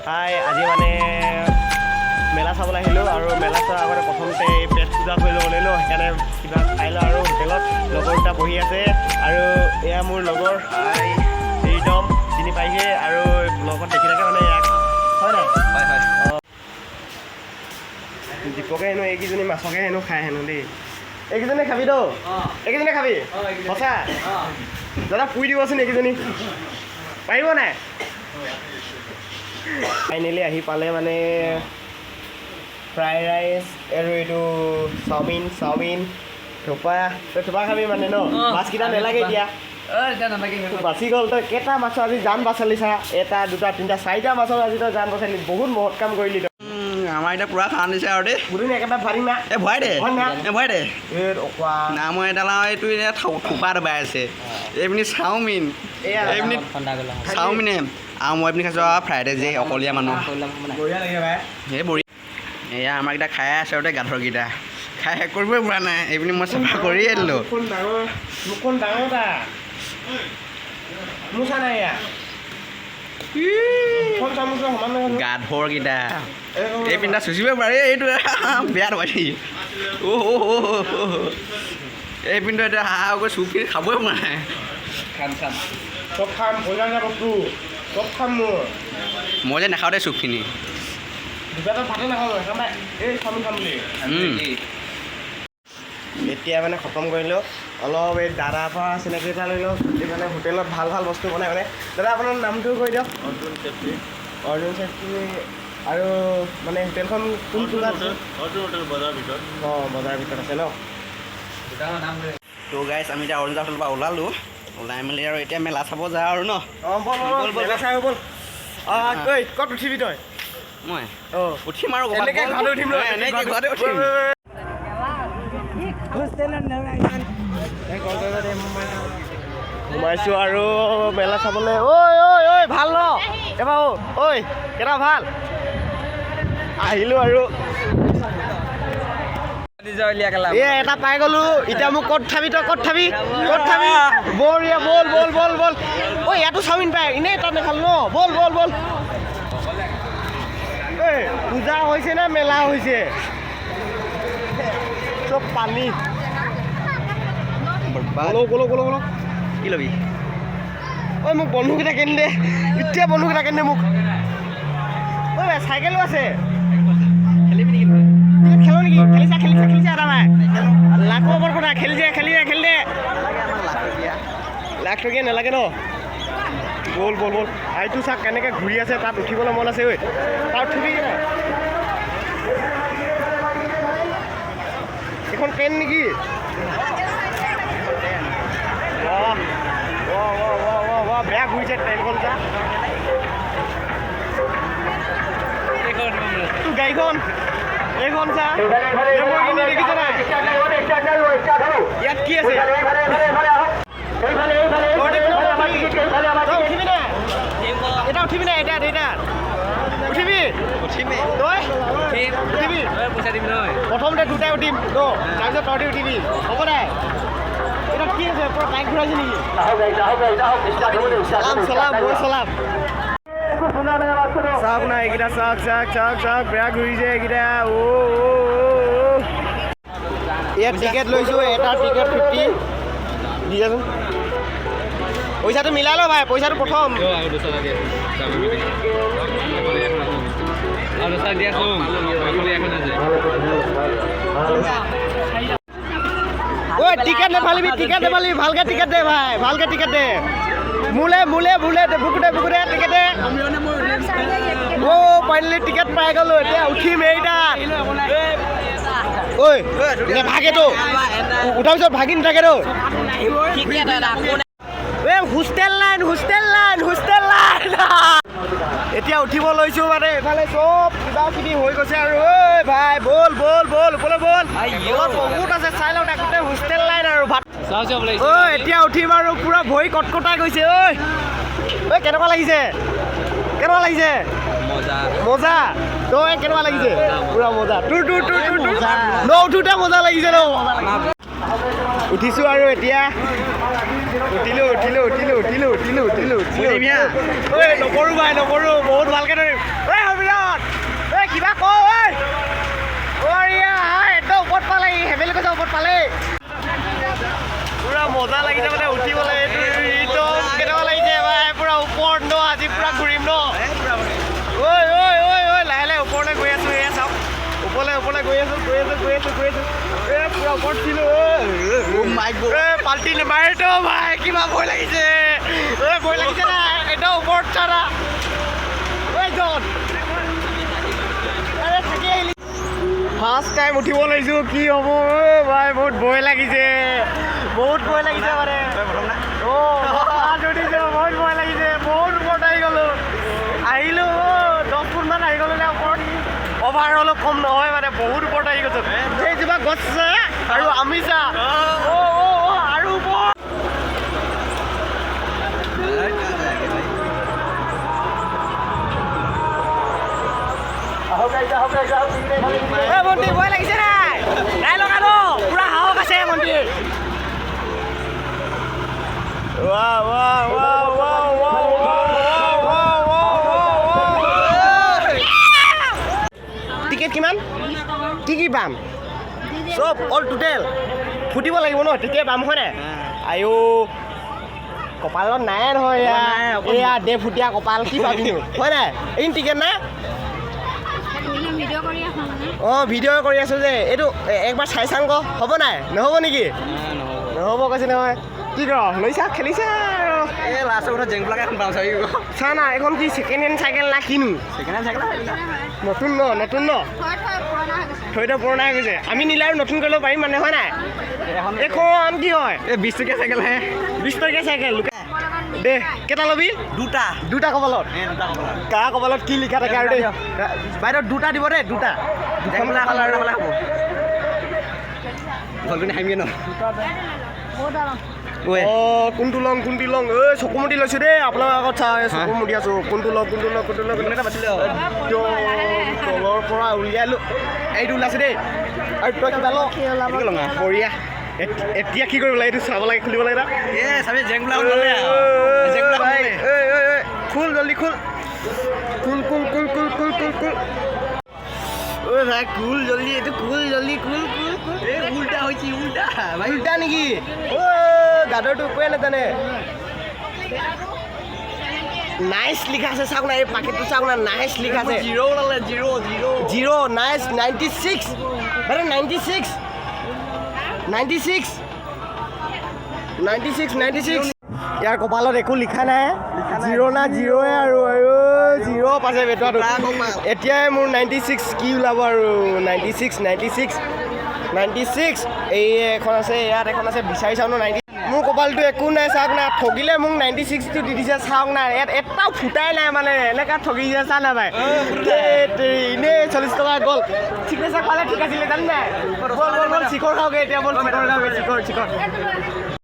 হাই আজি মানে মেলা চাবলৈ আহিলোঁ আৰু মেলা চোৱাৰ আগতে প্ৰথমতে পেট পূজা কৰি ল'ব লাগিব সেইকাৰণে কিবা খাই লওঁ আৰু হোটেলত লগৰ দুটা বহি আছে আৰু এয়া মোৰ লগৰ প্ৰীতম চিনি পাইছে আৰু লগত দেখি থাকে মানে ইয়াক হয় নাই হয় হয় দীপকে হেনো এইকেইজনী মাছকে হেনো খাই হেনো দেই এইকেইজনী খাবি তো এইকেইজনী খাবি সঁচা দাদা পুৰি দিবচোন এইকেইজনী পাৰিব নাই ফাইনেলি আহি পালে মানে ফ্ৰাইড ৰাইচ আৰু এইটো চাওমিন থোপা তই থোপা খাবি মানে ন মাছকেইটা নেলাগে এতিয়া বাচি গ'ল তই কেইটা মাছৰ আজি জান বাচালি চা এটা দুটা তিনিটা চাৰিটা মাছৰ আজি তই জান বাচালি বহুত মহৎ কাম কৰিলি তই আমাৰ এতিয়া পুৰা খান দিছে আৰু দেই বুঢ়ী একেবাৰে ভাৰি না ভৰাই দে ভৰাই দে না মই এডাল এইটো এতিয়া থোপা দবাই আছে এইপিনি চাওমিন এইপিনি চাওমিনে আৰু মই এইপিনি খাইছোঁ আৰু ফ্ৰাইড ৰাইচ যে অকলীয়া মানুহ বঢ়িয়া লাগে ভাই সেই বঢ়ি এয়া আমাৰকেইটা খাই আছে আৰু দেই গাধৰকেইটা খাই শেষ কৰিবই পৰা নাই এইপিনি মই চাফা কৰিয়ে দিলোঁ মুখখন ডাঙৰ এটা মোৰ চা নাই এয়া গাধৰকেইটা এই পিন্ধা চুচিবই পাৰে এইটো বেয়া দবাই এই পিন্ধো এতিয়া হাঁহকৈ চুপখিনি খাবই পৰা নাই চব খাম পইচা বস্তু চব খাম মোৰ মই যে নাখাওঁ দেই চুপখিনি দুটাটো ভাতে নাখাওঁ এই চাওমিন খাম বুলি এতিয়া মানে খতম কৰিলোঁ অলপ এই দাদাৰ পৰা চিনাকি এটা লৈ লওঁ মানে হোটেলত ভাল ভাল বস্তু বনাই মানে দাদা আপোনাৰ নামটো কৈ দিয়ক অৰ্জুন চেত্ৰী আৰু মানে হোটেলখন কোনটো বজাৰৰ ভিতৰত আছে ন ত' গাইছ আমি এতিয়া অৰুণাচল হোটেলৰ পৰা ওলালোঁ ওলাই মেলি আৰু এতিয়া মেলা চাব যাওঁ আৰু ন বল ক'ত উঠিবি তই মই অঁ উঠিম আৰু এনেকৈ ঘৰতে উঠিম এনেকৈ ঘৰতে উঠিম সোমাইছোঁ আৰু মেলা চাবলৈ ঐ ভাল ন এবাৰ ঐ কেইটা ভাল আহিলোঁ আৰু এটা পাই গ'লো এতিয়া মোক ক'ত থাবি তই ক'ত থাবি বঢ়িয়া বল ঐ ইয়াতো চাওমিন পায় এনেই তাত নেখালোঁ ন বল এই পূজা হৈছে নে মেলা হৈছে চব পানী গ'লো কি ল'বি ঐ মোক বন্ধুকেইটা কিনি দে এতিয়া বন্ধুকেইটা কিনি দে মোক ঐ চাইকেলো আছে খেলো নেকি খেলিছা এটা ভাই লাখৰ ওপৰত কথা খেলি দে লাখ টকীয়া নালাগে ন বল আইটো চাক কেনেকৈ ঘূৰি আছে তাত উঠিবলৈ মন আছে ঐ তাত উঠিবি নাই এইখন ট্ৰেইন নেকি বেয়া ঘূৰিছে ট্ৰেইনখন চা তোৰ গাড়ীখন এইখন চা দেখিছ নাই ইয়াত কি আছে উঠিবি নাই এটা উঠিবি তই উঠিবি প্ৰথমতে দুটাই উঠিম তাৰপিছত তহঁতি উঠিবি হ'ব নাই এটা কি আছে পুৰা বাইক ঘূৰাইছে নেকি চলাম চাওক নাই এইকেইটা চাওক বেয়া ঘূৰিছে এইকেইটা ইয়াত টিকেট লৈছোঁ এটা টিকেট 50 দি যাচোন পইচাটো মিলাই ল ভাই পইচাটো প্ৰথম ঐ টিকেট নেফালিবি ভালকৈ টিকেট দে ভাই ভালকৈ টিকেট দে মোলে বুকুতে টিকেট দে ফাইনেলি টিকেট পাই গ'লো এতিয়া উঠিম এইটাত ঐ ভাগেতো উঠাৰ পিছত ভাগি নাথাকেতো হোষ্টেল লাইন এতিয়া উঠিব লৈছোঁ মানে এইফালে চব কিবা কিবি হৈ গৈছে আৰু ঐ ভাই বল ওপৰলৈ বল বহুত আছে চাই লওঁ তাক গোটেই হোষ্টেল লাইন আৰু ভাত এতিয়া উঠিম আৰু পুৰা ভৰি কটকটাই গৈছে ঐ কেনেকুৱা লাগিছে মজা তই কেনেকুৱা লাগিছে পুৰা মজা তোৰ উঠোতে মজা লাগিছে ন উঠিছোঁ আৰু এতিয়া উঠিলোঁ ঐ নকৰোঁ ভাই নকৰোঁ বহুত ভালকৈ ধৰিম ঐ সমিৰত ঐ কিবা কওঁ ঐ একদম ওপৰত পালে হেমেলি কৈছে ওপৰত পালে পুৰা মজা লাগিছে মানে উঠিবলৈ একদম কেনেকুৱা লাগিছে ভাই পুৰা ওপৰত ন আজি পুৰা ঘূৰিম ন ঐ লাহে লাহে ওপৰলৈ গৈ আছোঁ এয়া চাওক ওপৰলৈ গৈ আছোঁ পুৰা ওপৰত ছিলো পাল্টি নেমাৰেতো ভাই কিবা ভয় লাগিছে ভয় লাগিছে না একদম ওপৰত চাৰা জন থাকি আহিলি ফাৰ্ষ্ট টাইম উঠিব লৈছোঁ কি হ'ব ভাই বহুত ভয় লাগিছে মানে উঠিছোঁ বহুত ভয় লাগিছে বহুত ওপৰত আহি গ'লোঁ আহিলোঁ 10 ফুটমান আহি গ'লোঁ নে ওপৰত অভাৰ অলপ কম নহয় মানে বহুত ওপৰত আহি গৈছোঁ সেইজোপা গছ আছে আৰু আমি চা আৰু ওপৰত মন্দিৰ ভয় লাগিছে নাই লগা ন পুৰা সাহস আছে মন্দিৰ টিকেট কিমান কি পাম চব অল টোটেল ফুটিব লাগিব ন তেতিয়া পাম হয় নাই আইও কপালত নাই নহয় এয়া দে ফুটীয়া কপাল কি পাবিনো হয় নাই এইখিনি টিকেট নাই ভিডিঅ' কৰি আছোঁ যে এইটো একবাৰ চাই চাং ক হ'ব নাই নহ'ব নেকি নহ'ব কৈছে নহয় কি কৰ লৈছা খেলিছা আৰু এই লাষ্টৰ কথা জেংবিলাকে এখন পাওঁ চাবি চা না এখন কি ছেকেণ্ড হেণ্ড চাইকেল না কিনো নতুন ন থৈ পুৰণা হৈ গৈছে আমি নিলে আৰু নতুন কৰিব পাৰিম মানে হয় নাই এখন কি হয় এই 20 টকীয়া চাইকেলহে 20 টকীয়া চাইকেল দে কেইটা ল'বি দুটা কপালত কাৰ কপালত কি লিখা থাকে আৰু দেই বাইদেউ দুটা দিব দেই দুটা কোনটো লং চকু মুদি লৈছোঁ দেই আপোনাৰ আগত চাই চকু মুদি আছোঁ কোনটো লং তলৰ পৰা উলিয়ালোঁ এইটো ওলাইছে দেই আৰু তই কিবা লং বঢ়িয়া এতিয়া কি কৰিব লাগে এইটো চাব লাগে খুলিব লাগে খুল জলদি খুল ভাই খুল জলদি এইটো খুল উল্টা নেকি গাদৰটো একোৱে নাজানে নাইচ লিখা আছে চাওক না এই পাকেটটো চাওক না নাইচ লিখা আছে জিৰ' নাইচ 96 বাইদেউ 96 ইয়াৰ কপালত একো লিখা নাই জিৰ' না জিৰ'য়ে আৰু জিৰ' পাছে বেটুৱাটো এতিয়াই মোৰ 96 কি ওলাব আৰু 96 এই এখন আছে ইয়াত এখন আছে বিচাৰি চাওঁ ন 90 মোৰ কপালটো একো নাই চাওক না ঠগিলে মোক 96টো দি দিছে চাওক না ইয়াত এটাও ফুটাই নাই মানে এনেকুৱা ঠগি দিছে চা না ভাই এনেই 40 টকা গ'ল ঠিক আছে পালে ঠিক আছিলে জান নাই বল শিখৰ খাওঁগৈ এতিয়া বল শিখৰ